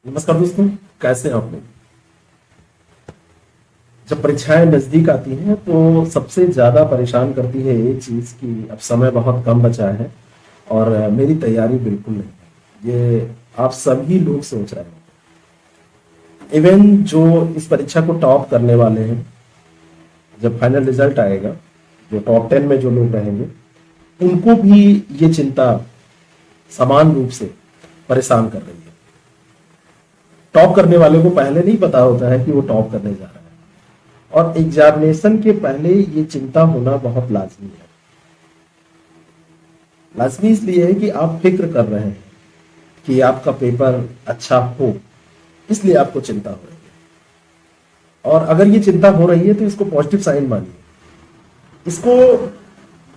नमस्कार दोस्तों, कैसे हैं आप लोग। जब परीक्षाएं नजदीक आती हैं तो सबसे ज्यादा परेशान करती है एक चीज कि अब समय बहुत कम बचा है और मेरी तैयारी बिल्कुल नहीं है। ये आप सभी लोग सोच रहे हैं। इवन जो इस परीक्षा को टॉप करने वाले हैं, जब फाइनल रिजल्ट आएगा, जो टॉप 10 में जो लोग रहेंगे, उनको भी ये चिंता समान रूप से परेशान कर रही है। टॉप करने वाले को पहले नहीं पता होता है कि वो टॉप करने जा रहा है, और एग्जामिनेशन के पहले ये चिंता होना बहुत लाजमी है। लाजमी इसलिए है कि आप फिक्र कर रहे हैं कि आपका पेपर अच्छा हो, इसलिए आपको चिंता हो रही है। और अगर ये चिंता हो रही है तो इसको पॉजिटिव साइन मानिए। इसको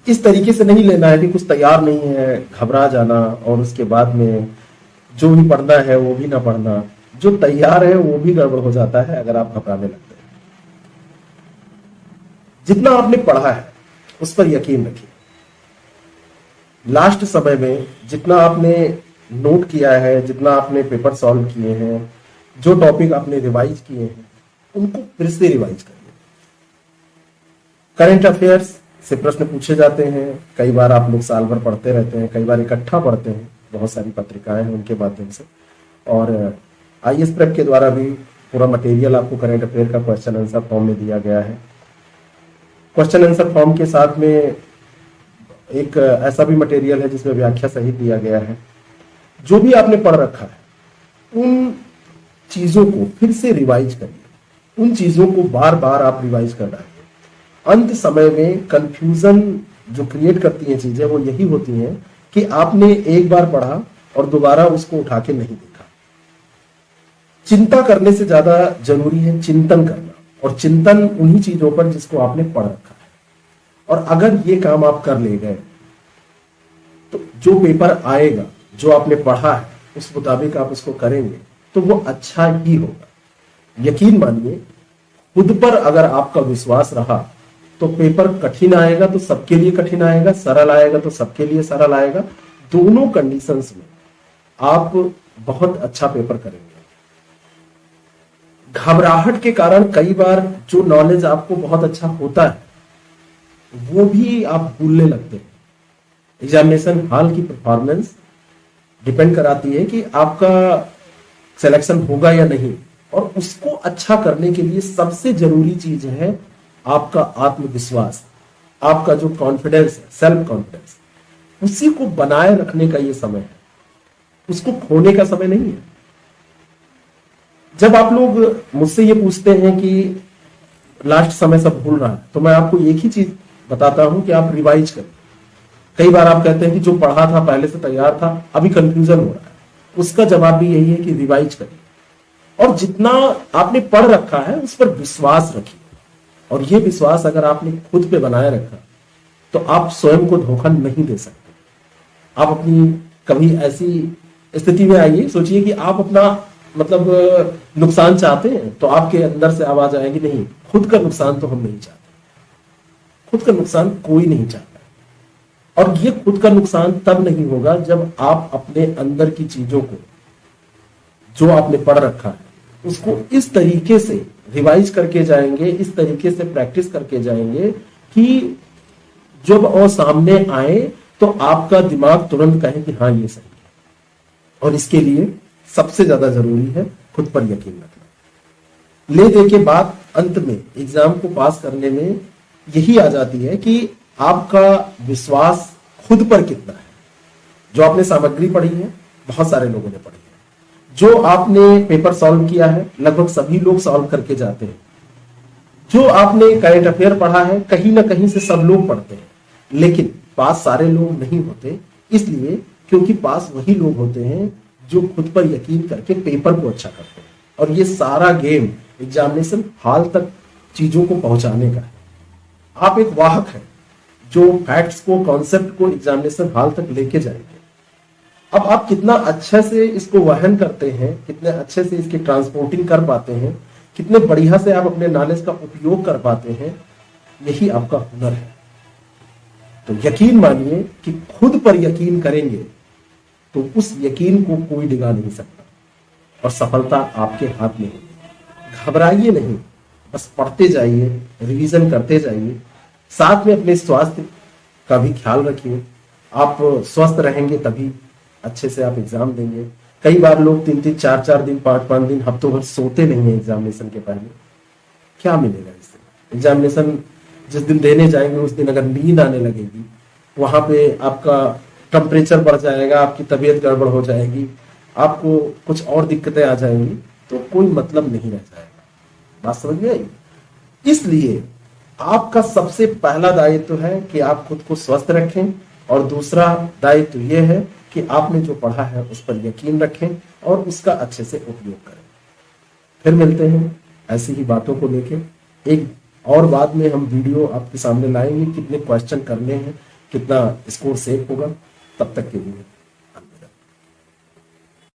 इस तरीके से नहीं लेना है कि कुछ तैयार नहीं है, घबरा जाना और उसके बाद में जो भी पढ़ना है वो भी ना पढ़ना। जो तैयार है वो भी गड़बड़ हो जाता है अगर आप घबराने लगते हैं। जितना आपने पढ़ा है उस पर यकीन रखिए। लास्ट समय में जितना आपने नोट किया है, जितना आपने पेपर सॉल्व किए हैं, जो टॉपिक आपने रिवाइज किए हैं, उनको फिर से रिवाइज करिए। करंट अफेयर्स से प्रश्न पूछे जाते हैं। कई बार आप लोग साल भर पढ़ते रहते हैं, कई बार इकट्ठा पढ़ते हैं, बहुत सारी पत्रिकाएं हैं उनके माध्यम से। और आईएएस प्रेप के द्वारा भी पूरा मटेरियल आपको करंट अफेयर का क्वेश्चन आंसर फॉर्म में दिया गया है। क्वेश्चन आंसर फॉर्म के साथ में एक ऐसा भी मटेरियल है जिसमें व्याख्या सहित दिया गया है। जो भी आपने पढ़ रखा है उन चीजों को फिर से रिवाइज करिए। उन चीजों को बार बार आप रिवाइज कर रहे हैं। अंत समय में कंफ्यूजन जो क्रिएट करती हैं चीजें वो यही होती हैं कि आपने एक बार पढ़ा और दोबारा उसको उठा के नहीं देखा। चिंता करने से ज्यादा जरूरी है चिंतन करना, और चिंतन उन्हीं चीजों पर जिसको आपने पढ़ रखा है। और अगर ये काम आप कर ले गए तो जो पेपर आएगा, जो आपने पढ़ा है उस मुताबिक आप उसको करेंगे तो वो अच्छा ही होगा। यकीन मानिए, खुद पर अगर आपका विश्वास रहा तो पेपर कठिन आएगा तो सबके लिए कठिन आएगा, सरल आएगा तो सबके लिए सरल आएगा। दोनों कंडीशंस में आप बहुत अच्छा पेपर करेंगे। घबराहट के कारण कई बार जो नॉलेज आपको बहुत अच्छा होता है वो भी आप भूलने लगते हैं। एग्जामिनेशन हॉल की परफॉर्मेंस डिपेंड कराती है कि आपका सिलेक्शन होगा या नहीं, और उसको अच्छा करने के लिए सबसे जरूरी चीज है आपका आत्मविश्वास, आपका जो कॉन्फिडेंस है, सेल्फ कॉन्फिडेंस। उसी को बनाए रखने का ये समय है, उसको खोने का समय नहीं है। जब आप लोग मुझसे ये पूछते हैं कि लास्ट समय सब भूल रहा है, तो मैं आपको एक ही चीज बताता हूं कि आप रिवाइज करें। कई बार आप कहते हैं कि जो पढ़ा था पहले से तैयार था, अभी कंफ्यूजन हो रहा है। उसका जवाब भी यही है कि रिवाइज करें, और जितना आपने पढ़ रखा है उस पर विश्वास रखिए। और ये विश्वास अगर आपने खुद पे बनाए रखा तो आप स्वयं को धोखा नहीं दे सकते। आप अपनी कभी ऐसी स्थिति में आइए, सोचिए कि आप अपना मतलब नुकसान चाहते हैं, तो आपके अंदर से आवाज आएगी, नहीं, खुद का नुकसान तो हम नहीं चाहते। खुद का नुकसान कोई नहीं चाहता। और ये खुद का नुकसान तब नहीं होगा जब आप अपने अंदर की चीजों को, जो आपने पढ़ रखा है, उसको इस तरीके से रिवाइज करके जाएंगे, इस तरीके से प्रैक्टिस करके जाएंगे कि जब वो सामने आए तो आपका दिमाग तुरंत कहे कि हाँ ये सही है। और इसके लिए सबसे ज्यादा जरूरी है खुद पर यकीन रखना। ले दे के बात अंत में एग्जाम को पास करने में यही आ जाती है कि आपका विश्वास खुद पर कितना है। जो आपने सामग्री पढ़ी है, बहुत सारे लोगों ने पढ़ी है। जो आपने पेपर सॉल्व किया है, लगभग सभी लोग सॉल्व करके जाते हैं। जो आपने करंट अफेयर पढ़ा है, कहीं ना कहीं से सब लोग पढ़ते हैं, लेकिन पास सारे लोग नहीं होते। इसलिए क्योंकि पास वही लोग होते हैं जो खुद पर यकीन करके पेपर को अच्छा करते हैं। और ये सारा गेम एग्जामिनेशन हॉल तक चीजों को पहुंचाने का है। आप एक वाहक हैं जो फैक्ट्स को, कॉन्सेप्ट को एग्जामिनेशन हॉल तक लेके जाएंगे। अब आप कितना अच्छे से इसको वहन करते हैं, कितने अच्छे से इसकी ट्रांसपोर्टिंग कर पाते हैं, कितने बढ़िया से आप अपने नॉलेज का उपयोग कर पाते हैं, यही आपका हुनर है। तो यकीन मानिए कि खुद पर यकीन करेंगे तो उस यकीन को कोई डिगा नहीं सकता। और सफलता आपके हाथ में है। घबराइए नहीं, बस पढ़ते जाइए, रिवीजन करते जाइए, साथ में अपने स्वास्थ्य का भी ख्याल रखिए। आप स्वस्थ रहेंगे तभी अच्छे से आप एग्जाम देंगे। कई बार लोग 3-3, 4-4 दिन, 5-5 दिन, हफ्तों भर सोते नहीं है एग्जामिनेशन के पहले। क्या मिलेगा इससे? एग्जामिनेशन जिस दिन देने जाएंगे उस दिन अगर नींद आने लगेगी, वहां पे आपका टेम्परेचर बढ़ जाएगा, आपकी तबीयत गड़बड़ हो जाएगी, आपको कुछ और दिक्कतें आ जाएंगी, तो कोई मतलब नहीं रह जाएगा। बात समझ में आई? इसलिए आपका सबसे पहला दायित्व है कि आप खुद को स्वस्थ रखें, और दूसरा दायित्व यह है कि आपने जो पढ़ा है उस पर यकीन रखें और उसका अच्छे से उपयोग करें। फिर मिलते हैं ऐसी ही बातों को लेके। एक और बाद में हम वीडियो आपके सामने लाएंगे, कितने क्वेश्चन करने हैं, कितना स्कोर सेव होगा। तब तक के लिए